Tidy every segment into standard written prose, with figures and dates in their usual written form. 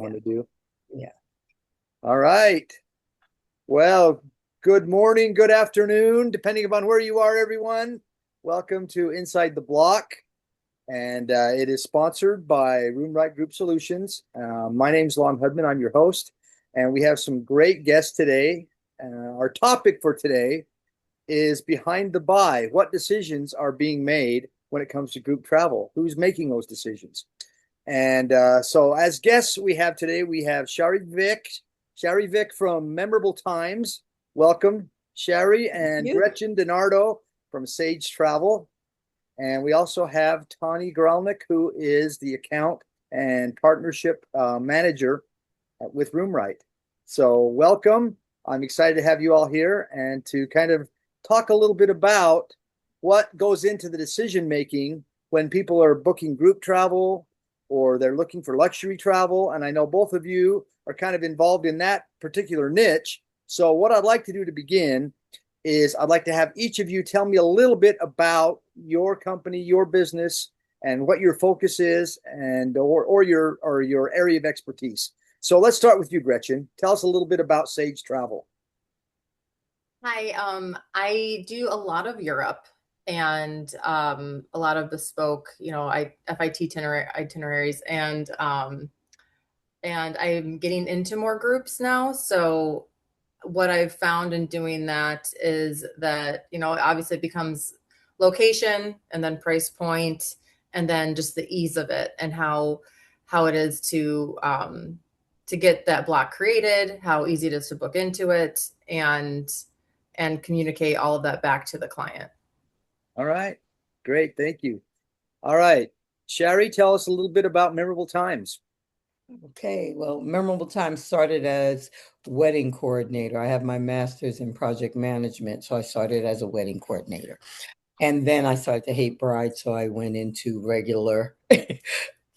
want to do. Yeah. All right. Well, good morning, good afternoon, depending upon where you are, everyone. Welcome to Inside the Block. And it is sponsored by RoomRite Group Solutions. My name's Lon Hudman. I'm your host. And we have some great guests today. Our topic for today is behind the buy. What decisions are being made when it comes to group travel? Who's making those decisions? And so as guests we have today, we have Shari Vick from MemorableTimes. Welcome, Shari, and You. Gretchen DiNardo from Sage Travel. And we also have Tawny Goralnick, who is the account and partnership manager with RoomRite. So welcome. I'm excited to have you all here and to kind of talk a little bit about what goes into the decision making when people are booking group travel or they're looking for luxury travel. And I know both of you are kind of involved in that particular niche. So what I'd like to do to begin is I'd like to have each of you tell me a little bit about your company, your business, and what your focus is, and or your area of expertise. So let's start with you, Gretchen. Tell us a little bit about Sage Travel. Hi, I do a lot of Europe and a lot of bespoke, FIT itineraries, and I'm getting into more groups now. So what I've found in doing that is that, obviously it becomes location and then price point and then just the ease of it and how it is to get that block created, how easy it is to book into it and communicate all of that back to the client. All right. Great. Thank you. All right. Shari, tell us a little bit about MemorableTimes. Okay, well, MemorableTimes started as wedding coordinator. I have my master's in project management, so I started as a wedding coordinator. And then I started to hate brides, so I went into regular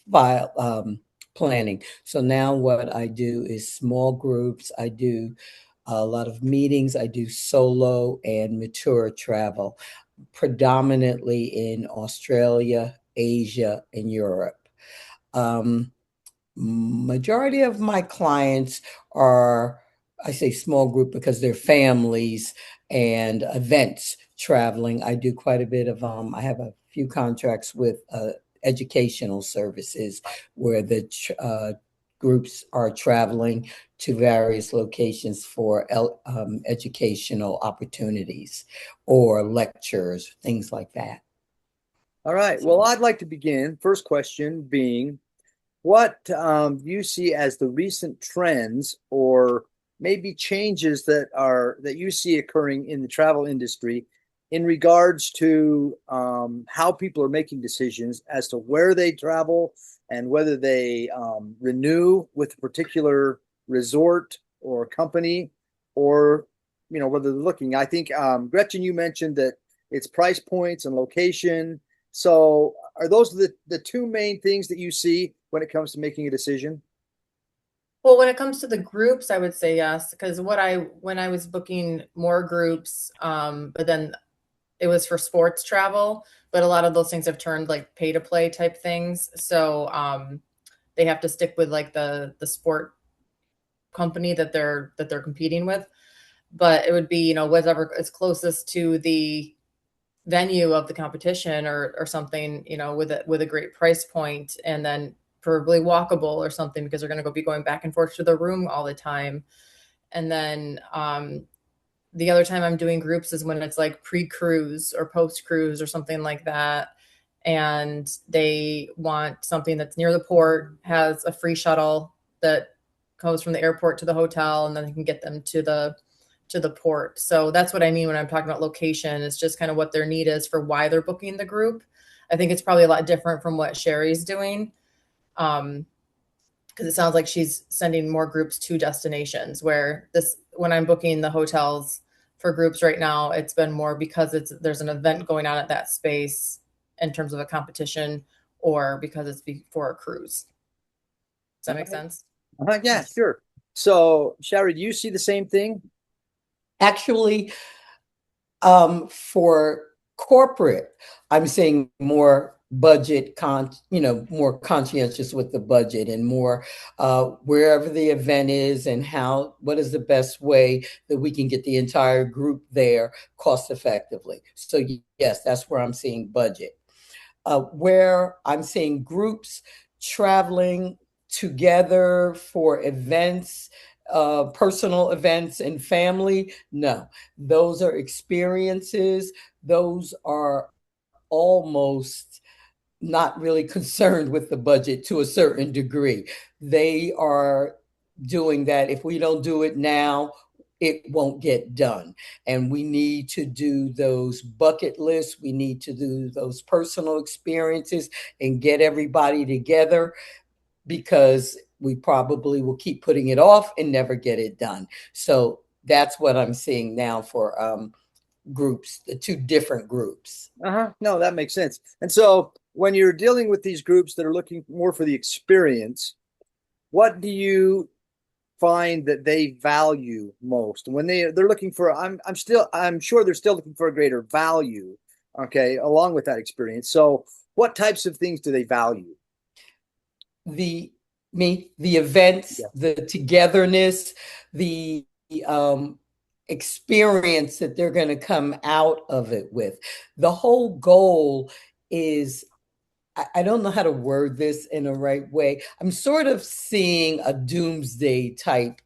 file planning. So now what I do is small groups. I do a lot of meetings. I do solo and mature travel, predominantly in Australia, Asia, and Europe. Majority of my clients are, I say small group because they're families and events traveling. I do quite a bit of, I have a few contracts with educational services where the groups are traveling to various locations for educational opportunities or lectures, things like that. All right. Well, I'd like to begin. First question being, what you see as the recent trends or maybe changes that you see occurring in the travel industry in regards to how people are making decisions as to where they travel and whether they renew with a particular resort or company, or whether they're looking. I think Gretchen, you mentioned that it's price points and location. So are those the two main things that you see when it comes to making a decision? Well, when it comes to the groups, I would say yes, because when I was booking more groups, but then it was for sports travel, but a lot of those things have turned like pay to play type things. So they have to stick with like the sport company that they're competing with. But it would be, whatever is closest to the venue of the competition or something, with a great price point, and then preferably walkable or something, because they're going to be going back and forth to the room all the time. And then the other time I'm doing groups is when it's like pre-cruise or post-cruise or something like that. And they want something that's near the port, has a free shuttle that goes from the airport to the hotel, and then they can get them to the port. So that's what I mean when I'm talking about location. It's just kind of what their need is for why they're booking the group. I think it's probably a lot different from what Shari's doing. Because it sounds like she's sending more groups to destinations, where when I'm booking the hotels for groups right now, it's been more because there's an event going on at that space in terms of a competition, or because it's before a cruise. Does that make sense? Yeah, sure. So Shari, do you see the same thing? Actually, for corporate, I'm seeing more more conscientious with the budget, and more wherever the event is, and what is the best way that we can get the entire group there cost effectively. So yes, that's where I'm seeing budget. Where I'm seeing groups traveling together for events, personal events and family, no, those are experiences. Those are almost not really concerned with the budget to a certain degree. They are doing that. If we don't do it now, it won't get done. And we need to do those bucket lists. We need to do those personal experiences and get everybody together, because we probably will keep putting it off and never get it done. So that's what I'm seeing now for groups, the two different groups. No, that makes sense. And so when you're dealing with these groups that are looking more for the experience, what do you find that they value most when they're looking for? I'm sure they're still looking for a greater value, okay, along with that experience. So what types of things do they value? The events, the togetherness, the experience that they're going to come out of it with. The whole goal is, I don't know how to word this in the right way. I'm sort of seeing a doomsday type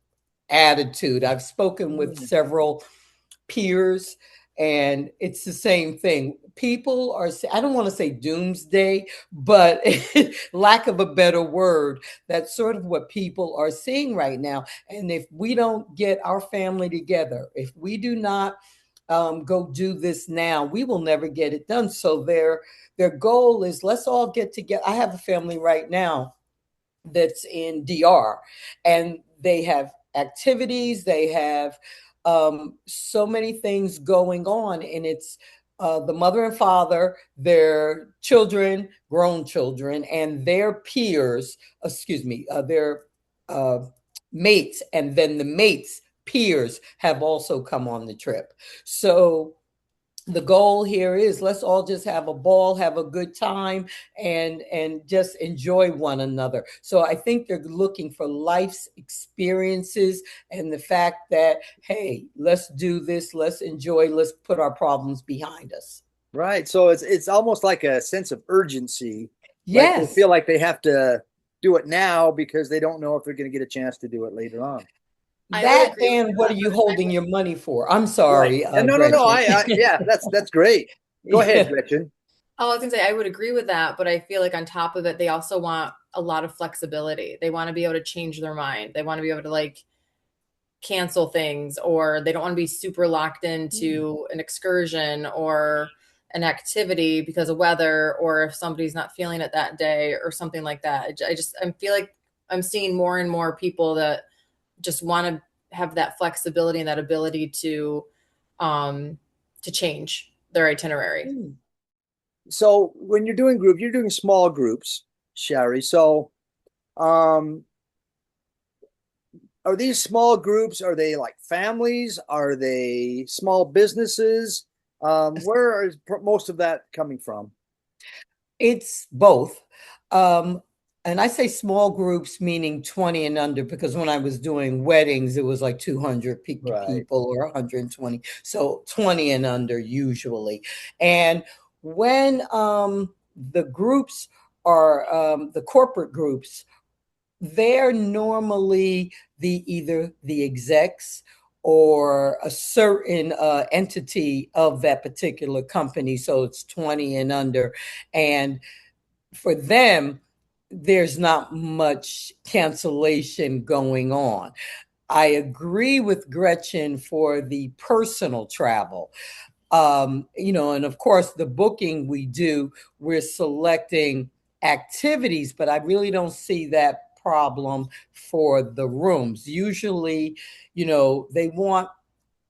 attitude. I've spoken with several peers, and it's the same thing. People are, I don't want to say doomsday, but lack of a better word, that's sort of what people are seeing right now. And if we don't get our family together, if we do not go do this now, we will never get it done. So their goal is, let's all get together. I have a family right now that's in DR, and they have activities, they have so many things going on, and it's the mother and father, their children, grown children, and their peers, their mates, and then the mates' peers have also come on the trip. So the goal here is, let's all just have a ball, have a good time, and just enjoy one another. So I think they're looking for life's experiences, and the fact that, hey, let's do this, let's enjoy, let's put our problems behind us. Right. So it's almost like a sense of urgency. Yes. Like they feel like they have to do it now because they don't know if they're going to get a chance to do it later on. That, and what are you holding your money for? I'm sorry. Right. No. Yeah, that's great. Go ahead, Gretchen. Oh, I was gonna say, I would agree with that, but I feel like on top of it, they also want a lot of flexibility. They want to be able to change their mind. They want to be able to like cancel things, or they don't want to be super locked into an excursion or an activity because of weather, or if somebody's not feeling it that day or something like that. I feel like I'm seeing more and more people that just want to have that flexibility and that ability to change their itinerary. So when you're doing you're doing small groups, Shari. So are these small groups, are they like families? Are they small businesses? Where is most of that coming from? It's both. And I say small groups, meaning 20 and under, because when I was doing weddings, it was like 200 people or 120. So 20 and under usually. And when the groups are the corporate groups, they're normally either the execs or a certain entity of that particular company. So it's 20 and under. And for them, there's not much cancellation going on. I agree with Gretchen for the personal travel. And of course, the booking we do, we're selecting activities, but I really don't see that problem for the rooms. Usually, they want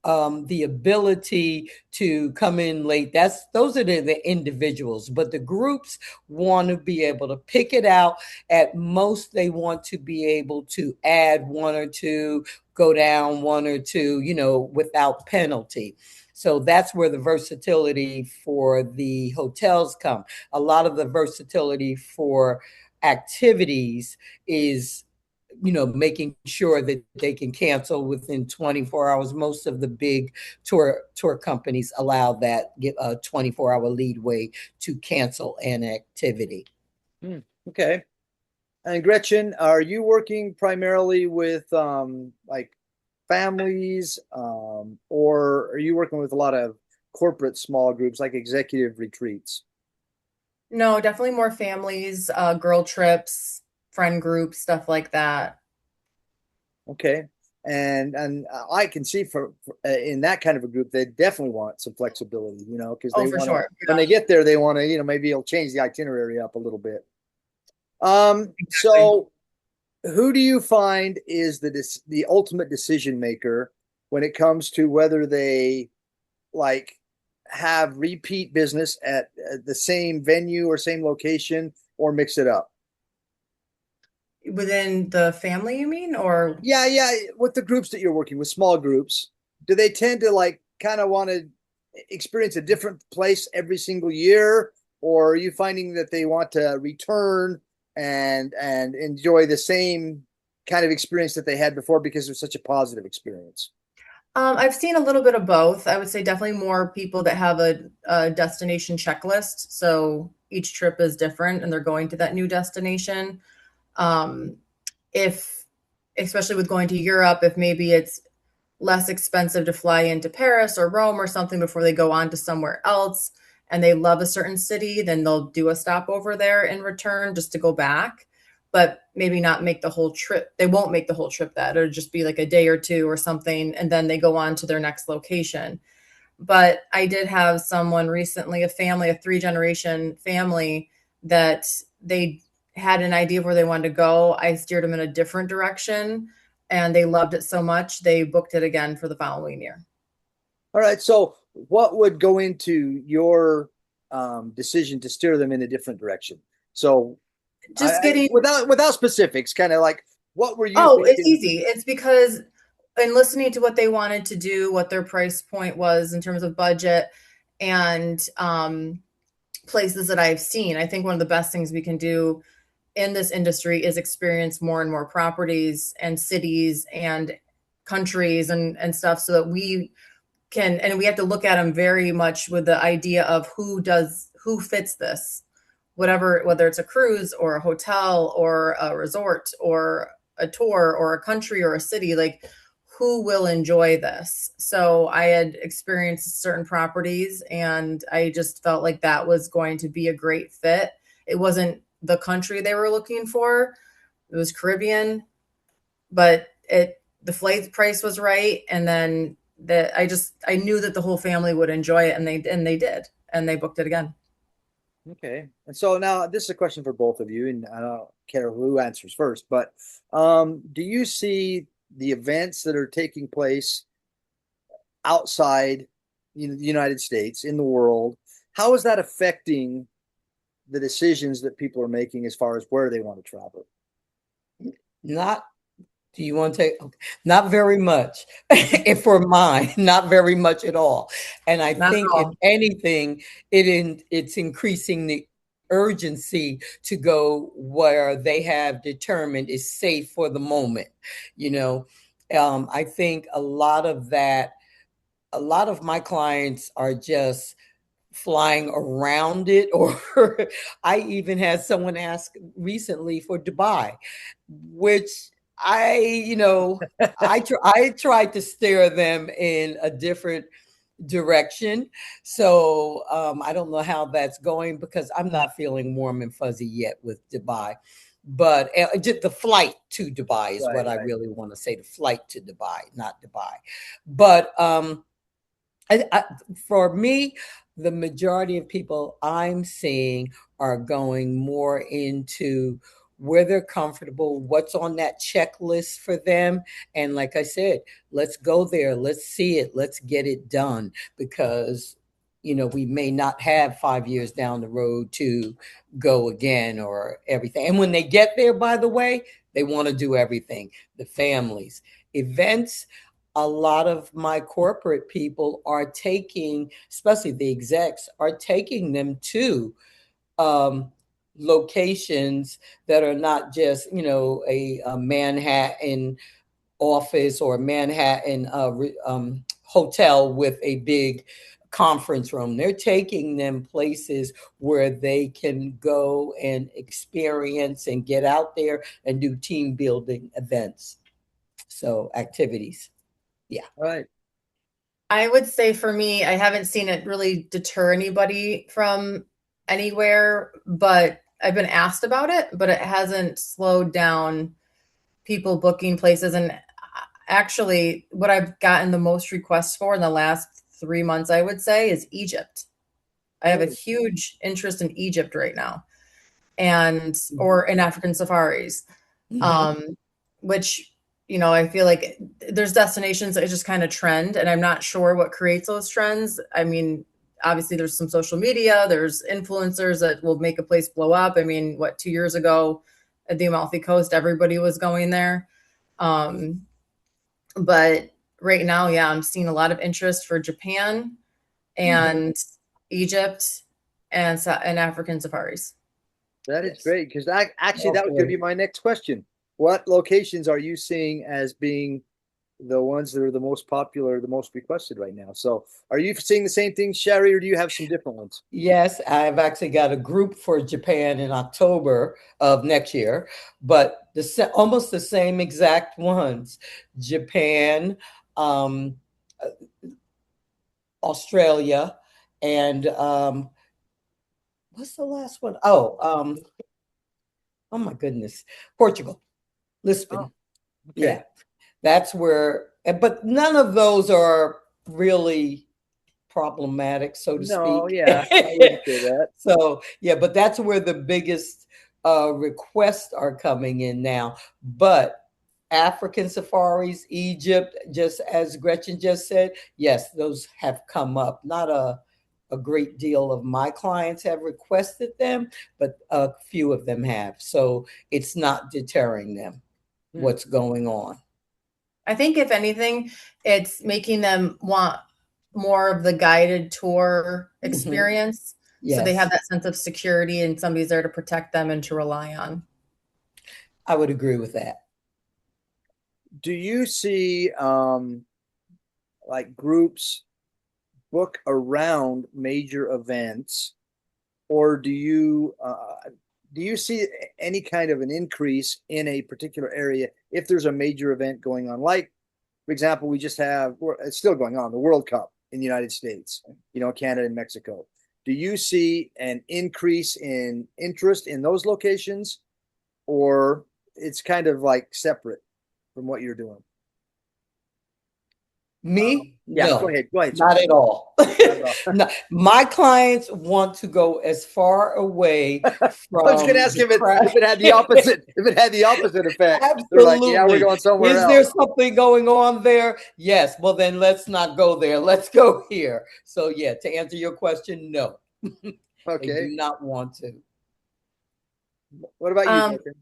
the ability to come in late. Those are the individuals, but the groups want to be able to pick it out. At most, they want to be able to add one or two, go down one or two, without penalty. So that's where the versatility for the hotels come. A lot of the versatility for activities is, making sure that they can cancel within 24 hours. Most of the big tour companies allow that, give a 24-hour leadway to cancel an activity. Okay. And Gretchen, are you working primarily with like families, or are you working with a lot of corporate small groups like executive retreats? No, definitely more families, girl trips, friend groups, stuff like that. Okay. And I can see for in that kind of a group, they definitely want some flexibility, because Oh, they for want to, sure. when Yeah, they get there, they want to, maybe it'll change the itinerary up a little bit. exactly. So who do you find is the ultimate decision maker when it comes to whether they like have repeat business at the same venue or same location or mix it up? Within the family, you mean, or Yeah. With the groups that you're working with, small groups, do they tend to like kind of want to experience a different place every single year, or are you finding that they want to return and enjoy the same kind of experience that they had before because it was such a positive experience? I've seen a little bit of both. I would say definitely more people that have a destination checklist. So each trip is different and they're going to that new destination. Um, if, especially with going to Europe, if maybe it's less expensive to fly into Paris or Rome or something before they go on to somewhere else and they love a certain city, then they'll do a stopover there in return just to go back, but maybe not make the whole trip. They won't make the whole trip that, or just be like a day or two or something, and then they go on to their next location. But I did have someone recently, a family, a 3-generation family, that they had an idea of where they wanted to go. I steered them in a different direction and they loved it so much they booked it again for the following year. All right. So, what would go into your decision to steer them in a different direction? So, Just getting, without specifics, kind of like what were you oh, it's thinking? easy. It's because in listening to what they wanted to do, what their price point was in terms of budget, and places that I've seen, I think one of the best things we can do in this industry is experience more and more properties and cities and countries and stuff, so that we can, and we have to look at them very much with the idea of who fits this, whatever, whether it's a cruise or a hotel or a resort or a tour or a country or a city, like who will enjoy this. So I had experienced certain properties and I just felt like that was going to be a great fit. It wasn't the country they were looking for, it was Caribbean, but the flight price was right, and then that I knew that the whole family would enjoy it, and they did, and they booked it again. Okay. And so now this is a question for both of you, and I don't care who answers first, but do you see the events that are taking place outside the United States, in the world? How is that affecting the decisions that people are making as far as where they want to travel? Not, do you want to take? Okay. Not very much. If for mine, not very much at all. And I Not at think if all. anything, it's increasing the urgency to go where they have determined is safe for the moment. You know, I think a lot of my clients are just flying around it, or I even had someone ask recently for Dubai, which I tried to steer them in a different direction. So I don't know how that's going, because I'm not feeling warm and fuzzy yet with Dubai. But just the flight to Dubai is Right, what I right. really want to say. The flight to Dubai, not Dubai. But for me, the majority of people I'm seeing are going more into where they're comfortable, what's on that checklist for them. And like I said, let's go there, let's see it, let's get it done, because we may not have 5 years down the road to go again or everything. And when they get there, by the way, they want to do everything. The families, events, a lot of my corporate people are taking, especially the execs, are taking them to locations that are not just, a Manhattan office or a Manhattan hotel with a big conference room. They're taking them places where they can go and experience and get out there and do team building events. So activities. Yeah. All right. I would say for me, I haven't seen it really deter anybody from anywhere, but I've been asked about it, but it hasn't slowed down people booking places. And actually, what I've gotten the most requests for in the last 3 months, I would say, is Egypt. I have a huge interest in Egypt right now, and or in African safaris, which, I feel like there's destinations that just kind of trend, and I'm not sure what creates those trends. I mean, obviously there's some social media, there's influencers that will make a place blow up. I mean, 2 years ago at the Amalfi Coast, everybody was going there. But right now, yeah, I'm seeing a lot of interest for Japan and Egypt and African safaris. That is great, because that was going to be my next question. What locations are you seeing as being the ones that are the most popular, the most requested right now? So are you seeing the same thing, Shari, or do you have some different ones? Yes, I've actually got a group for Japan in October of next year, but almost the same exact ones. Japan, Australia, and what's the last one? Oh my goodness, Portugal, Lisbon. Oh, okay. Yeah, that's where, but none of those are really problematic, so to speak. Yeah, I wouldn't say that. So yeah, but that's where the biggest requests are coming in now. But African safaris, Egypt, just as Gretchen just said, yes, those have come up. Not a great deal of my clients have requested them, but a few of them have. So it's not deterring them what's going on. I think if anything, it's making them want more of the guided tour experience. Yes. So they have that sense of security and somebody's there to protect them and to rely on. I would agree with that. Do you see like groups book around major events, or do you see any kind of an increase in a particular area if there's a major event going on? Like, for example, it's still going on, the World Cup in the United States, Canada and Mexico. Do you see an increase in interest in those locations, or it's kind of like separate from what you're doing? Me? Yeah, no, go ahead. Not at all. No, my clients want to go as far away from. I was going to ask if it had the opposite. If it had the opposite effect. Absolutely. They're like, yeah, we're going somewhere else. Is there something going on there? Yes. Well, then let's not go there. Let's go here. So yeah, to answer your question, no. Okay. They do not want to. What about you?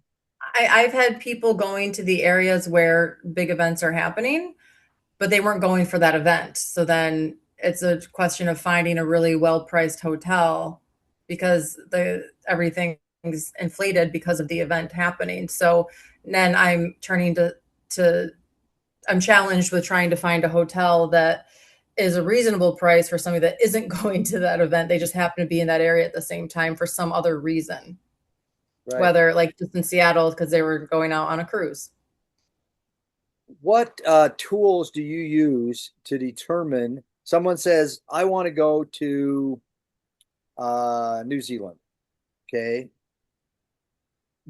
I've had people going to the areas where big events are happening, but they weren't going for that event. So then it's a question of finding a really well-priced hotel because everything's inflated because of the event happening. So then I'm turning I'm challenged with trying to find a hotel that is a reasonable price for somebody that isn't going to that event. They just happen to be in that area at the same time for some other reason. Right. Whether like just in Seattle because they were going out on a cruise. What tools do you use to determine? Someone says, I want to go to New Zealand. Okay.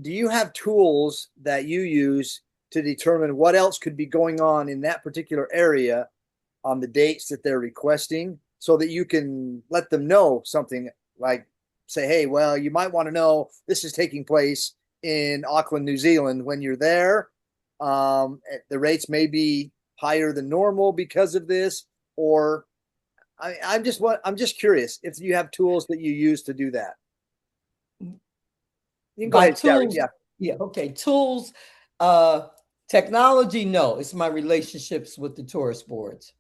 Do you have tools that you use to determine what else could be going on in that particular area on the dates that they're requesting, so that you can let them know something, like say, hey, well, you might want to know this is taking place in Auckland, New Zealand when you're there. The rates may be higher than normal because of this, or I'm just curious if you have tools that you use to do that. You can go ahead, Shari. Yeah. Okay. Tools. Technology, no, it's my relationships with the tourist boards.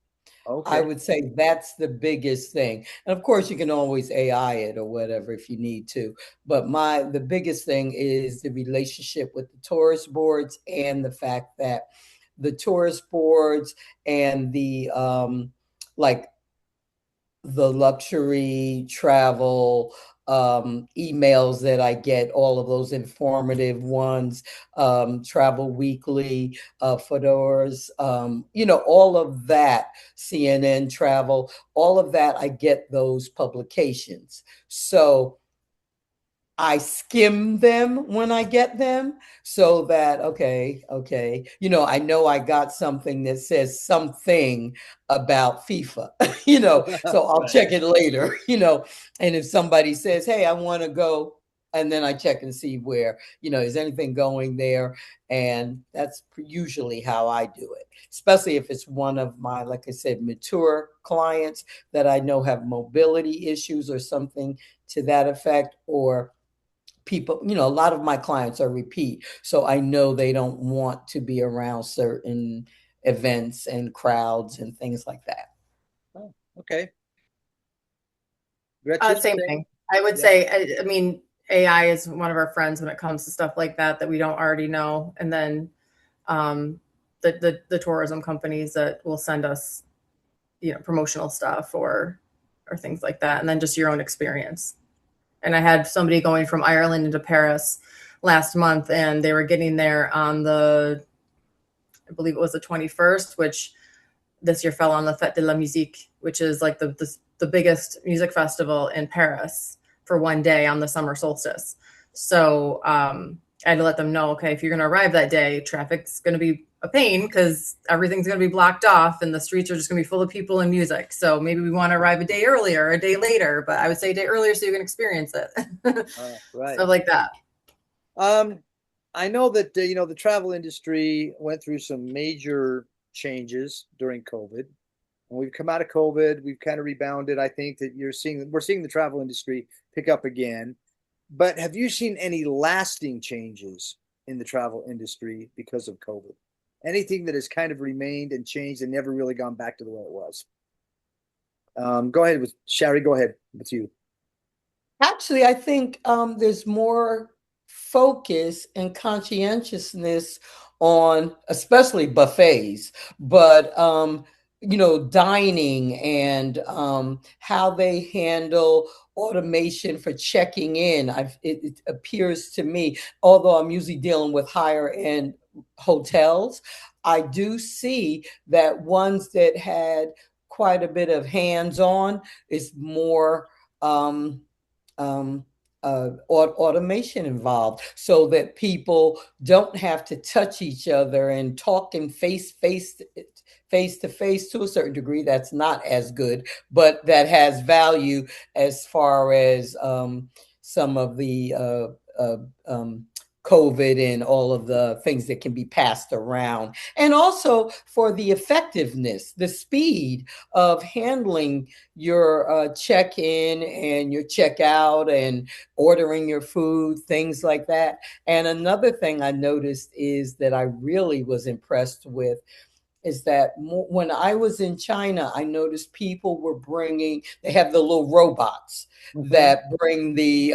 I Okay. would say that's the biggest thing. And of course, you can always AI it or whatever if you need to. But the biggest thing is the relationship with the tourist boards and the fact that the tourist boards and the like the luxury travel emails that I get, all of those informative ones, Travel Weekly, Fedoras, all of that, CNN Travel, all of that, I get those publications. So I skim them when I get them so that, okay, I know I got something that says something about FIFA, so I'll Right. check it later, and if somebody says, hey, I want to go, and then I check and see where, is anything going there? And that's usually how I do it, especially if it's one of my, like I said, mature clients that I know have mobility issues or something to that effect, or people, a lot of my clients are repeat. So I know they don't want to be around certain events and crowds and things like that. Oh, okay. Gretchen, Same same? thing. I would Yeah. say, I mean, AI is one of our friends when it comes to stuff like that we don't already know. And then um, the tourism companies that will send us, promotional stuff or things like that. And then just your own experience. And I had somebody going from Ireland into Paris last month, and they were getting there on I believe it was the 21st, which this year fell on the Fête de la Musique, which is like the biggest music festival in Paris for one day on the summer solstice. So I had to let them know, okay, if you're going to arrive that day, traffic's going to be a pain because everything's going to be blocked off and the streets are just going to be full of people and music. So maybe we want to arrive a day earlier, or a day later, but I would say a day earlier so you can experience it. Right. Stuff like that. I know that the travel industry went through some major changes during COVID. When we've come out of COVID, we've kind of rebounded. I think that we're seeing the travel industry pick up again. But have you seen any lasting changes in the travel industry because of COVID? Anything that has kind of remained and changed and never really gone back to the way it was? Go ahead with Shari. Go ahead with you. Actually, I think there's more focus and conscientiousness on, especially buffets, but dining and how they handle automation for checking in. It appears to me, although I'm usually dealing with higher end hotels, I do see that ones that had quite a bit of hands on is more. Um, automation involved so that people don't have to touch each other and talk in face to face. To a certain degree, that's not as good, but that has value as far as some of the COVID and all of the things that can be passed around, and also for the effectiveness, the speed of handling your check-in and your check-out and ordering your food, things like that. And another thing I noticed is that I really was impressed with is that when I was in China, I noticed people were they have the little robots that bring the,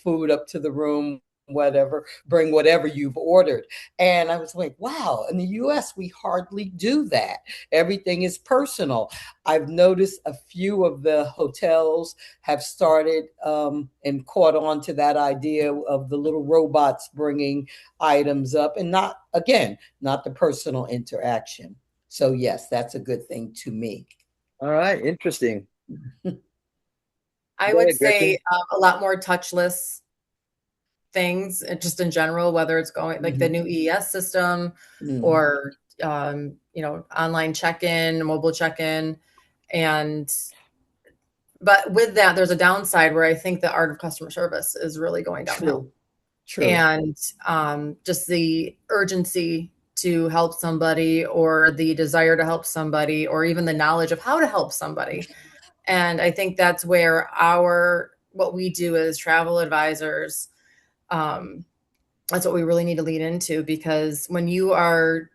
food up to the room, whatever, bring whatever you've ordered. And I was like, wow, in the US, we hardly do that. Everything is personal. I've noticed a few of the hotels have started and caught on to that idea of the little robots bringing items up, and not the personal interaction. So yes, that's a good thing to me. All right, interesting. I Go would ahead, Gretchen. say a lot more touchless things, just in general, whether it's going like the new EES system or online check-in, mobile check-in. But with that, there's a downside where I think the art of customer service is really going downhill. True. And just the urgency to help somebody, or the desire to help somebody, or even the knowledge of how to help somebody. And I think that's where what we do as travel advisors That's what we really need to lead into, because when you are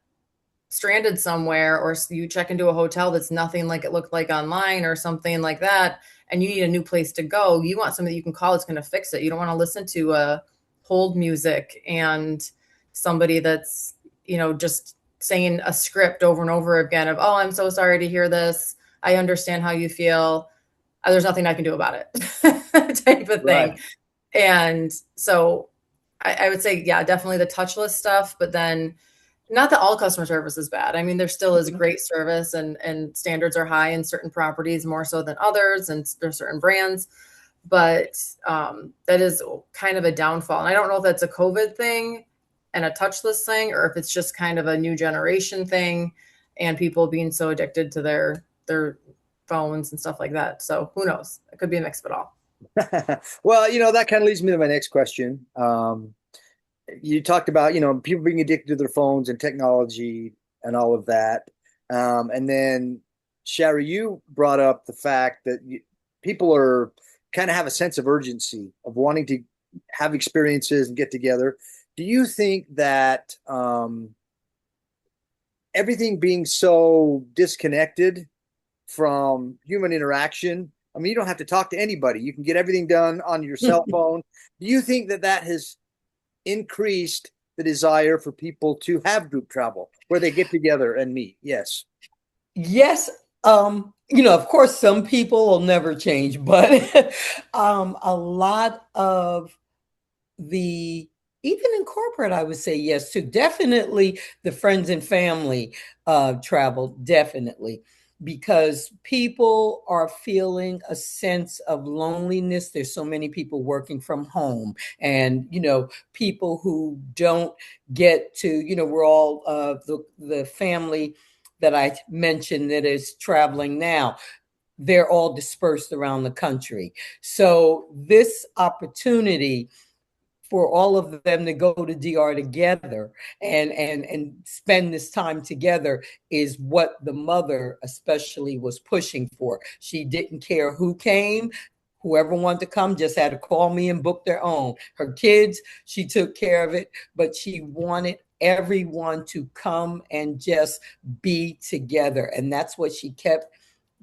stranded somewhere or you check into a hotel that's nothing like it looked like online or something like that, and you need a new place to go, you want somebody that you can call that's going to fix it. You don't want to listen to hold music and somebody that's, just saying a script over and over again of, oh, I'm so sorry to hear this. I understand how you feel. There's nothing I can do about it type of thing. Right. And so I would say, yeah, definitely the touchless stuff, but then not that all customer service is bad. I mean, there still is great service, and standards are high in certain properties more so than others, and there's certain brands, but that is kind of a downfall. And I don't know if that's a COVID thing and a touchless thing, or if it's just kind of a new generation thing and people being so addicted to their phones and stuff like that. So who knows? It could be a mix of it all. Well, that kind of leads me to my next question. You talked about, people being addicted to their phones and technology and all of that. And then, Shari, you brought up the fact that people are kind of have a sense of urgency of wanting to have experiences and get together. Do you think that everything being so disconnected from human interaction, I mean, you don't have to talk to anybody. You can get everything done on your cell phone. Do you think that has increased the desire for people to have group travel where they get together and meet? Yes. Yes. Of course, some people will never change, but a lot of even in corporate, I would say yes to. Definitely the friends and family travel, definitely, because people are feeling a sense of loneliness. There's so many people working from home, and people who don't get to, we're all the family that I mentioned that is traveling now. They're all dispersed around the country. So this opportunity for all of them to go to DR together and spend this time together is what the mother especially was pushing for. She didn't care who came. Whoever wanted to come just had to call me and book their own. Her kids, she took care of it, but she wanted everyone to come and just be together. And that's what she kept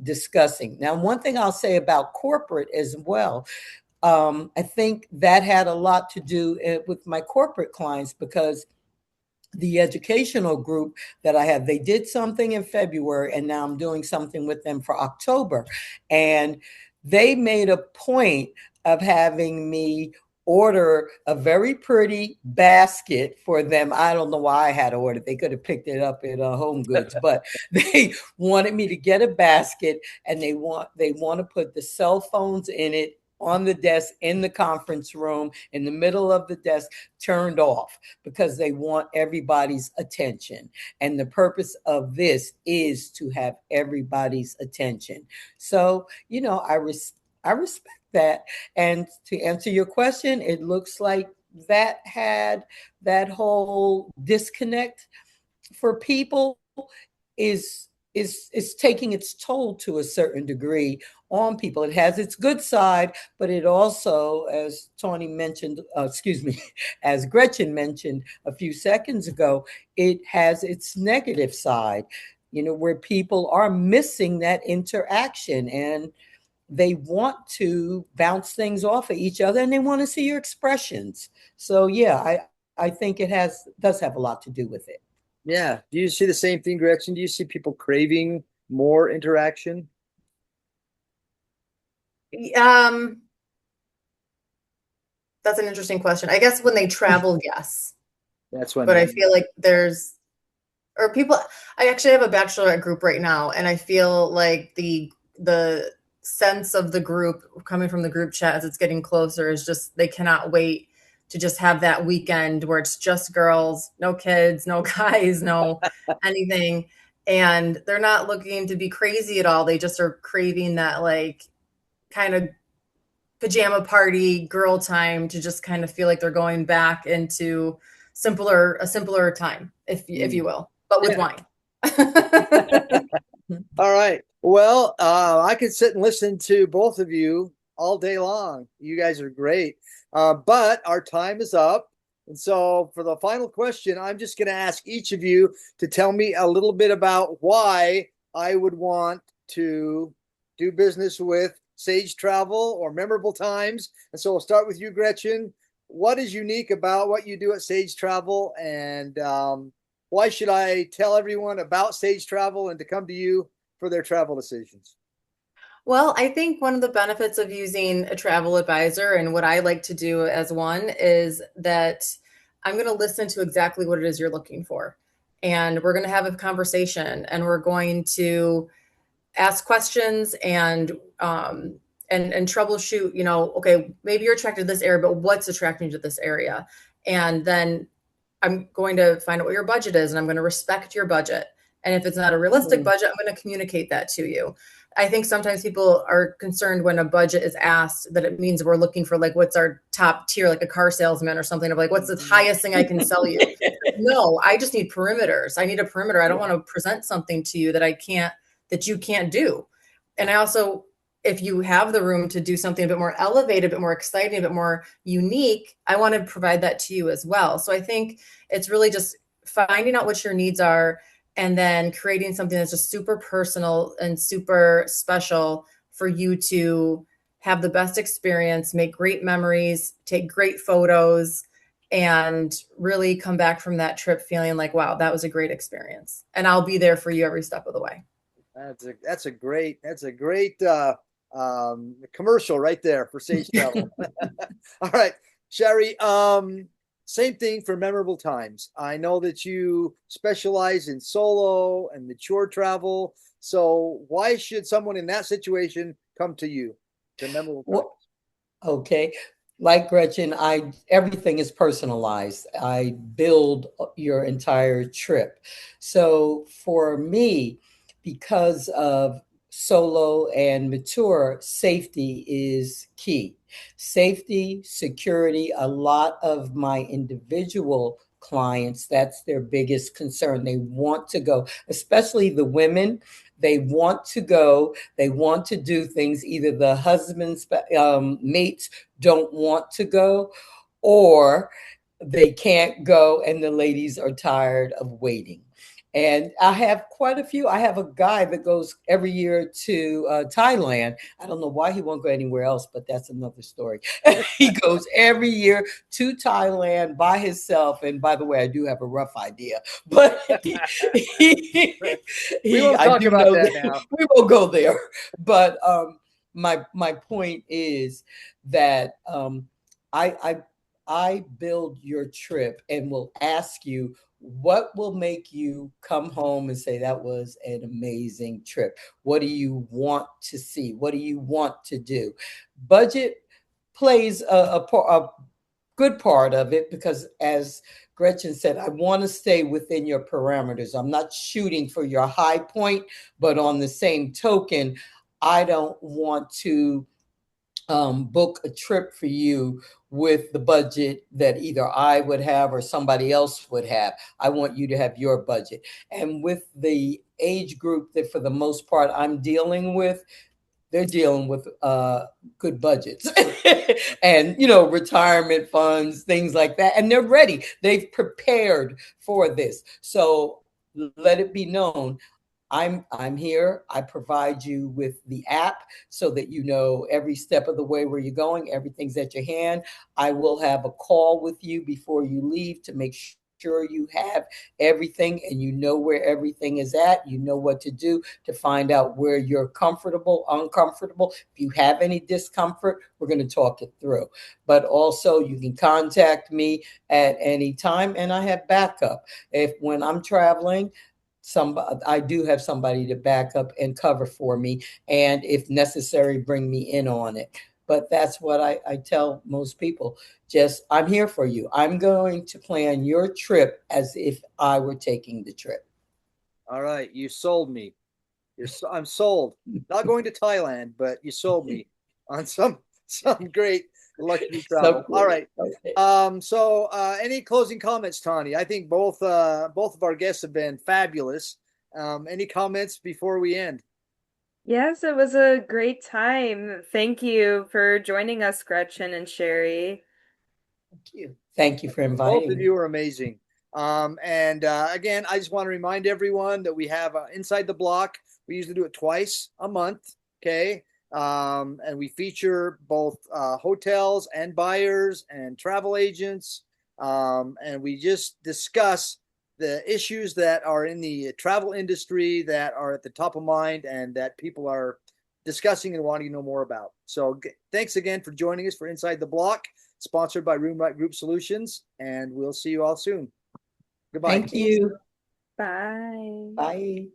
discussing. Now, one thing I'll say about corporate as well, I think that had a lot to do with my corporate clients, because the educational group that I have, they did something in February, and now I'm doing something with them for October. And they made a point of having me order a very pretty basket for them. I don't know why I had ordered. They could have picked it up at Home Goods, but they wanted me to get a basket, and they want to put the cell phones in it on the desk in the conference room, in the middle of the desk, turned off, because they want everybody's attention. And the purpose of this is to have everybody's attention. So, I respect that. And to answer your question, it looks like that had that whole disconnect for people is taking its toll to a certain degree on people. It has its good side, but it also, as Tawny mentioned, as Gretchen mentioned a few seconds ago, it has its negative side, where people are missing that interaction, and they want to bounce things off of each other, and they want to see your expressions. So yeah, I think it does have a lot to do with it. Yeah. Do you see the same thing, Gretchen? Do you see people craving more interaction? That's an interesting question. I guess when they travel, yes. That's when. But I feel like I actually have a bachelorette group right now, and I feel like the sense of the group coming from the group chat as it's getting closer is just, they cannot wait to just have that weekend where it's just girls, no kids, no guys, no anything. And they're not looking to be crazy at all. They just are craving that like kind of pajama party girl time to just kind of feel like they're going back into a simpler time, if you will, but with wine. All right. Well, I could sit and listen to both of you all day long. You guys are great. But our time is up. And so for the final question, I'm just going to ask each of you to tell me a little bit about why I would want to do business with Sage Travel or Memorable Times. And so we'll start with you, Gretchen. What is unique about what you do at Sage Travel, and why should I tell everyone about Sage Travel and to come to you for their travel decisions? Well, I think one of the benefits of using a travel advisor, and what I like to do as one, is that I'm going to listen to exactly what it is you're looking for. And we're going to have a conversation, and we're going to ask questions and troubleshoot, okay, maybe you're attracted to this area, but what's attracting you to this area? And then I'm going to find out what your budget is, and I'm going to respect your budget. And if it's not a realistic budget, I'm going to communicate that to you. I think sometimes people are concerned when a budget is asked that it means we're looking for like, what's our top tier, like a car salesman or something, of like, what's the highest thing I can sell you? No, I just need perimeters. I need a perimeter. I don't want to present something to you that you can't do. And I also, if you have the room to do something a bit more elevated, a bit more exciting, a bit more unique, I want to provide that to you as well. So I think it's really just finding out what your needs are, and then creating something that's just super personal and super special for you to have the best experience, make great memories, take great photos, and really come back from that trip feeling like, wow, that was a great experience. And I'll be there for you every step of the way. That's a great commercial right there for Sage Travel. All right, Shari. Same thing for Memorable Times. I know that you specialize in solo and mature travel. So why should someone in that situation come to you, to Memorable Times? Okay. Like Gretchen, everything is personalized. I build your entire trip. So for me, because of solo and mature, safety is key. Safety, security, a lot of my individual clients, that's their biggest concern. They want to go, especially the women. They want to go. They want to do things. Either the husband's mates don't want to go, or they can't go, and the ladies are tired of waiting. And I have quite a few. I have a guy that goes every year to Thailand. I don't know why he won't go anywhere else, but that's another story. He goes every year to Thailand by himself. And by the way, I do have a rough idea, but We won't talk about that now. We won't go there. But my point is that I build your trip and will ask you, what will make you come home and say that was an amazing trip? What do you want to see? What do you want to do? Budget plays a good part of it, because as Gretchen said, I want to stay within your parameters. I'm not shooting for your high point, but on the same token, I don't want to book a trip for you with the budget that either I would have or somebody else would have. I want you to have your budget. And with the age group that for the most part I'm dealing with, they're dealing with good budgets and, retirement funds, things like that. And they're ready. They've prepared for this. So let it be known, I'm here. I provide you with the app so that you know every step of the way where you're going. Everything's at your hand. I will have a call with you before you leave to make sure you have everything and you know where everything is at. You know what to do to find out where you're comfortable, uncomfortable. If you have any discomfort, we're going to talk it through. But also you can contact me at any time, and I have backup. When I'm traveling, I do have somebody to back up and cover for me, and if necessary, bring me in on it. But that's what I tell most people. Just, I'm here for you. I'm going to plan your trip as if I were taking the trip. All right, you sold me. I'm sold. Not going to Thailand, but you sold me on some great luxury travel. All right. Okay. So any closing comments, Tawny? I think both of our guests have been fabulous. Any comments before we end? Yes, it was a great time. Thank you for joining us, Gretchen and Shari. Thank you. Thank you for Both inviting of me. you are amazing. Again, I just want to remind everyone that we have Inside the Block. We usually do it twice a month. Okay. And we feature both hotels and buyers and travel agents. And we just discuss the issues that are in the travel industry that are at the top of mind and that people are discussing and wanting to know more about. So thanks again for joining us for Inside the Block, sponsored by RoomRite Group Solutions, and we'll see you all soon. Goodbye. Thank you. Bye. Bye.